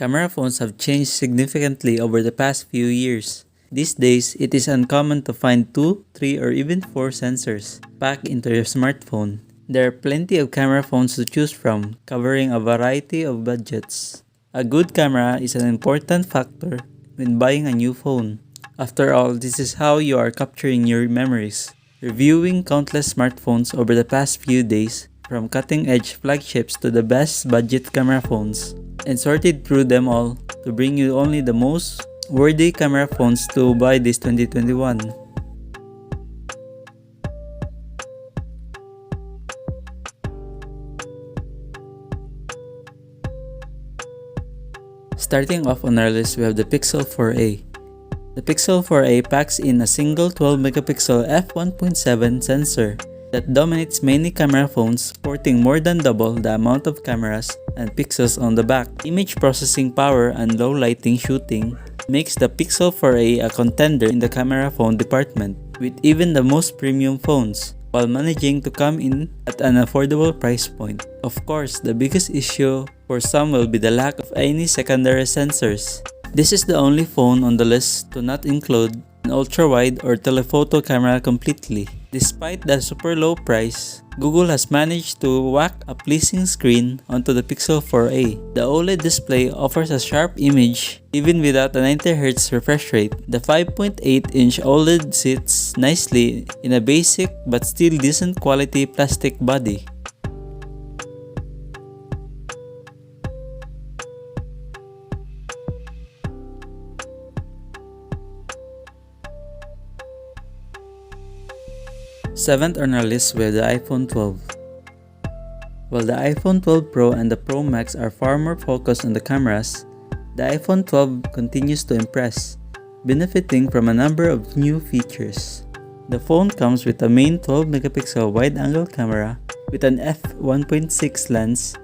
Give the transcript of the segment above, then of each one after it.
Camera phones have changed significantly over the past few years. These days, it is uncommon to find 2, 3, or even 4 sensors packed into your smartphone. There are plenty of camera phones to choose from, covering a variety of budgets. A good camera is an important factor when buying a new phone. After all, this is how you are capturing your memories. Reviewing countless smartphones over the past few days, from cutting-edge flagships to the best budget camera phones, and sorted through them all to bring you only the most worthy camera phones to buy this 2021. Starting off on our list, we have the Pixel 4a. The Pixel 4a packs in a single 12-megapixel f1.7 sensor that dominates many camera phones, sporting more than double the amount of cameras and pixels on the back. Image processing power and low lighting shooting makes the Pixel 4a a contender in the camera phone department with even the most premium phones, while managing to come in at an affordable price point. Of course, the biggest issue for some will be the lack of any secondary sensors. This is the only phone on the list to not include an ultra-wide or telephoto camera completely. Despite the super low price, Google has managed to whack a pleasing screen onto the Pixel 4a. The OLED display offers a sharp image even without a 90Hz refresh rate. The 5.8-inch OLED sits nicely in a basic but still decent quality plastic body. Seventh on our list, we have the iPhone 12. While the iPhone 12 Pro and the Pro Max are far more focused on the cameras, the iPhone 12 continues to impress, benefiting from a number of new features. The phone comes with a main 12-megapixel wide-angle camera with an f1.6 lens,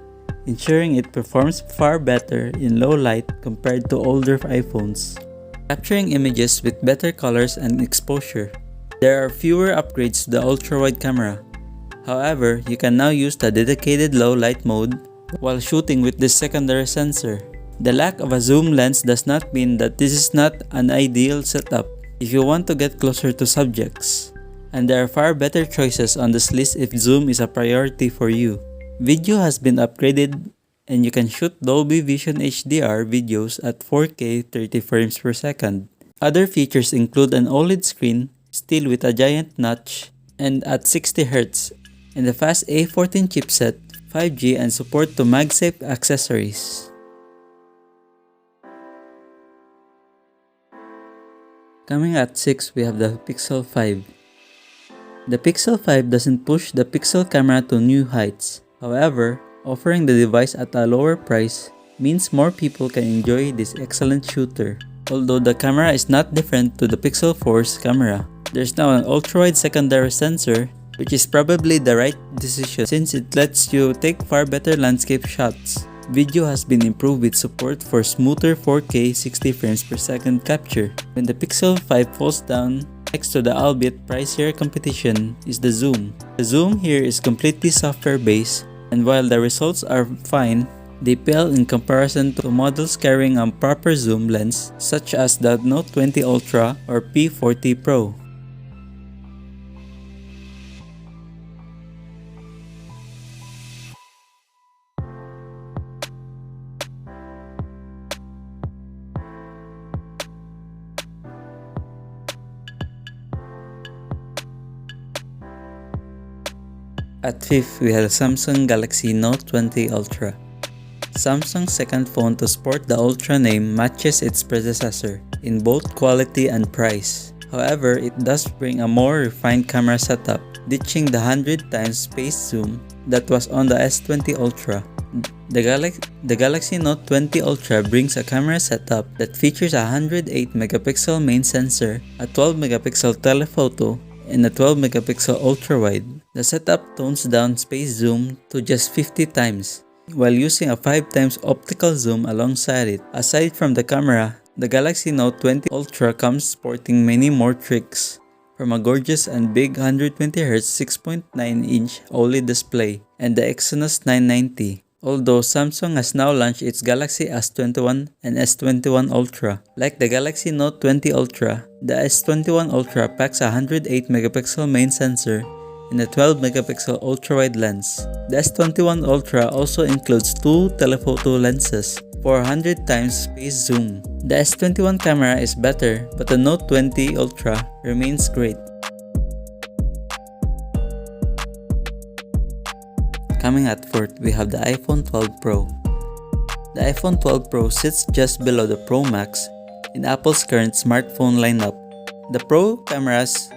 ensuring it performs far better in low light compared to older iPhones, capturing images with better colors and exposure. There are fewer upgrades to the ultra-wide camera. However, you can now use the dedicated low light mode while shooting with this secondary sensor. The lack of a zoom lens does not mean that this is not an ideal setup if you want to get closer to subjects. And there are far better choices on this list if zoom is a priority for you. Video has been upgraded and you can shoot Dolby Vision HDR videos at 4K 30 frames per second. Other features include an OLED screen, still with a giant notch and at 60Hz, and the fast A14 chipset, 5G, and support to MagSafe accessories. Coming at 6, we have the Pixel 5. The Pixel 5 doesn't push the Pixel camera to new heights. However, offering the device at a lower price means more people can enjoy this excellent shooter. Although the camera is not different to the Pixel 4's camera, there's now an ultra-wide secondary sensor, which is probably the right decision since it lets you take far better landscape shots. Video has been improved with support for smoother 4K 60 frames per second capture. When the Pixel 5 falls down, next to the albeit pricier competition is the zoom. The zoom here is completely software-based, and while the results are fine, they pale in comparison to models carrying a proper zoom lens such as the Note 20 Ultra or P40 Pro. At 5th, we have the Samsung Galaxy Note 20 Ultra. Samsung's second phone to sport the Ultra name matches its predecessor in both quality and price. However, it does bring a more refined camera setup, ditching the 100x space zoom that was on the S20 Ultra. The Galaxy Note 20 Ultra brings a camera setup that features a 108-megapixel main sensor, a 12-megapixel telephoto, and a 12-megapixel ultra-wide. The setup tones down space zoom to just 50 times, while using a 5x optical zoom alongside it. Aside from the camera, the Galaxy Note 20 Ultra comes sporting many more tricks, from a gorgeous and big 120Hz 6.9-inch OLED display and the Exynos 990. although Samsung has now launched its Galaxy S21 and S21 Ultra. Like the Galaxy Note 20 Ultra, the S21 Ultra packs a 108 megapixel main sensor and a 12 megapixel ultra-wide lens. The S21 Ultra also includes two telephoto lenses for 100 times space zoom. The S21 camera is better, but the Note 20 Ultra remains great. Coming at fourth, we have the iPhone 12 Pro. The iPhone 12 Pro sits just below the Pro Max in Apple's current smartphone lineup. The Pro camera's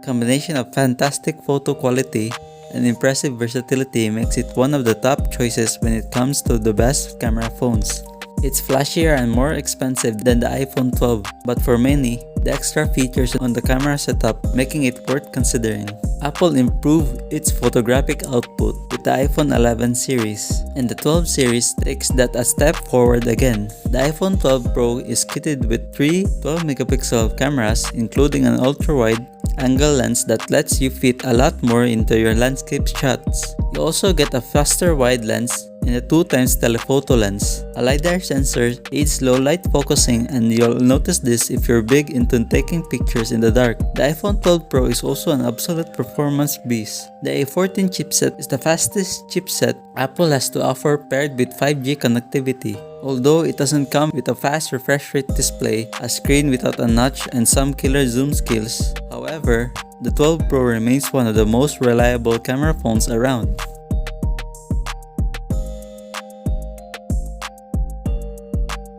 combination of fantastic photo quality and impressive versatility makes it one of the top choices when it comes to the best camera phones. It's flashier and more expensive than the iPhone 12, but for many, the extra features on the camera setup making it worth considering. Apple improved its photographic output with the iPhone 11 series, and the 12 series takes that a step forward again. The iPhone 12 Pro is kitted with three 12 megapixel cameras, including an ultra-wide angle lens that lets you fit a lot more into your landscape shots. You also get a faster wide lens and a 2x telephoto lens. A LiDAR sensor aids low light focusing, and you'll notice this if you're big into taking pictures in the dark. The iPhone 12 Pro is also an absolute performance beast. The A14 chipset is the fastest chipset Apple has to offer paired with 5G connectivity. Although it doesn't come with a fast refresh rate display, a screen without a notch, and some killer zoom skills. However, the 12 Pro remains one of the most reliable camera phones around.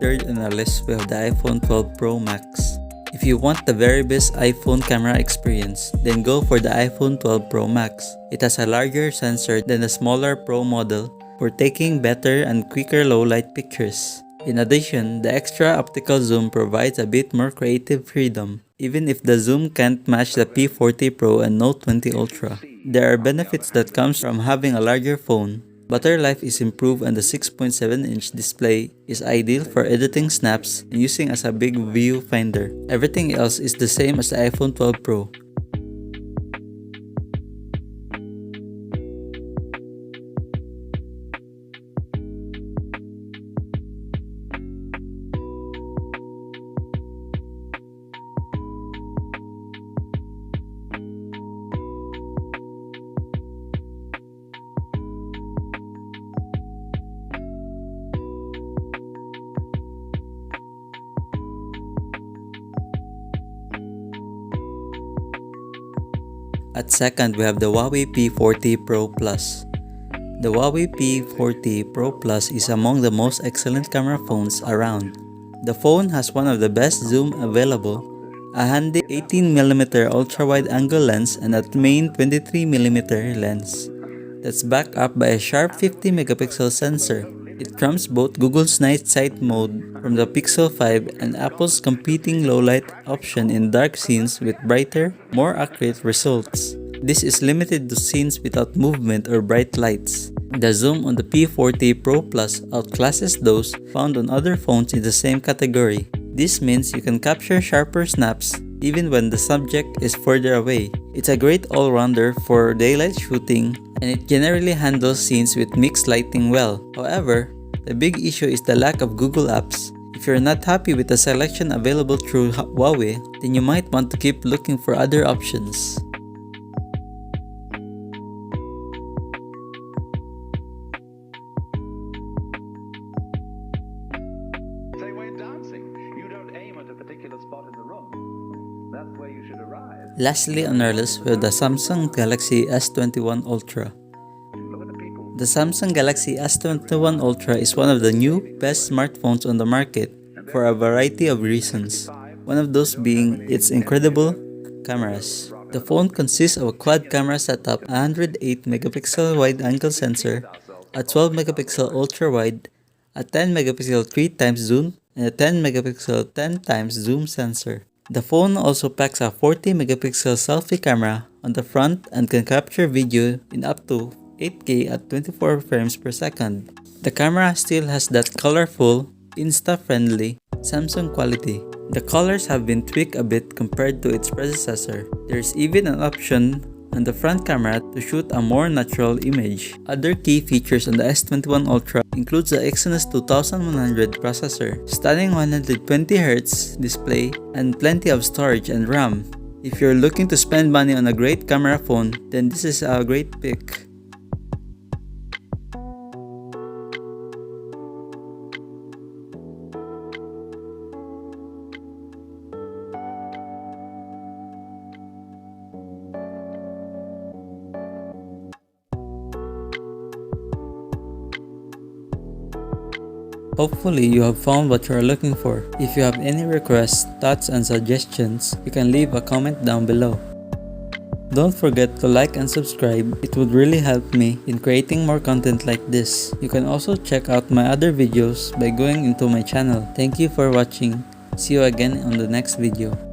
Third on our list, we have the iPhone 12 Pro Max. If you want the very best iPhone camera experience, then go for the iPhone 12 Pro Max. It has a larger sensor than the smaller Pro model for taking better and quicker low-light pictures. In addition, the extra optical zoom provides a bit more creative freedom, even if the zoom can't match the P40 Pro and Note 20 Ultra. There are benefits that comes from having a larger phone. Battery life is improved, and the 6.7-inch display is ideal for editing snaps and using as a big viewfinder. Everything else is the same as the iPhone 12 Pro. At second, we have the Huawei P40 Pro Plus. The Huawei P40 Pro Plus is among the most excellent camera phones around. The phone has one of the best zoom available, a handy 18mm ultra-wide angle lens and a main 23mm lens that's backed up by a sharp 50-megapixel sensor. It trumps both Google's night sight mode from the Pixel 5 and Apple's competing low-light option in dark scenes with brighter, more accurate results. This is limited to scenes without movement or bright lights. The zoom on the P40 Pro Plus outclasses those found on other phones in the same category. This means you can capture sharper snaps even when the subject is further away. It's a great all-rounder for daylight shooting, and it generally handles scenes with mixed lighting well. However, the big issue is the lack of Google apps. If you're not happy with the selection available through Huawei, then you might want to keep looking for other options. Lastly on our list, we have the Samsung Galaxy S21 Ultra. The Samsung Galaxy S21 Ultra is one of the new best smartphones on the market for a variety of reasons, one of those being its incredible cameras. The phone consists of a quad camera setup, a 108 megapixel wide-angle sensor, a 12 megapixel ultra-wide, a 10 megapixel 3x zoom, and a 10 megapixel 10x zoom sensor. The phone also packs a 40 megapixel selfie camera on the front and can capture video in up to 8K at 24 frames per second. The camera still has that colorful, Insta-friendly Samsung quality. The colors have been tweaked a bit compared to its predecessor. There's even an option and the front camera to shoot a more natural image. Other key features on the S21 Ultra includes the Exynos 2100 processor, stunning 120Hz display, and plenty of storage and RAM. If you're looking to spend money on a great camera phone, then this is a great pick. Hopefully you have found what you are looking for. If you have any requests, thoughts, and suggestions, you can leave a comment down below. Don't forget to like and subscribe, it would really help me in creating more content like this. You can also check out my other videos by going into my channel. Thank you for watching. See you again on the next video.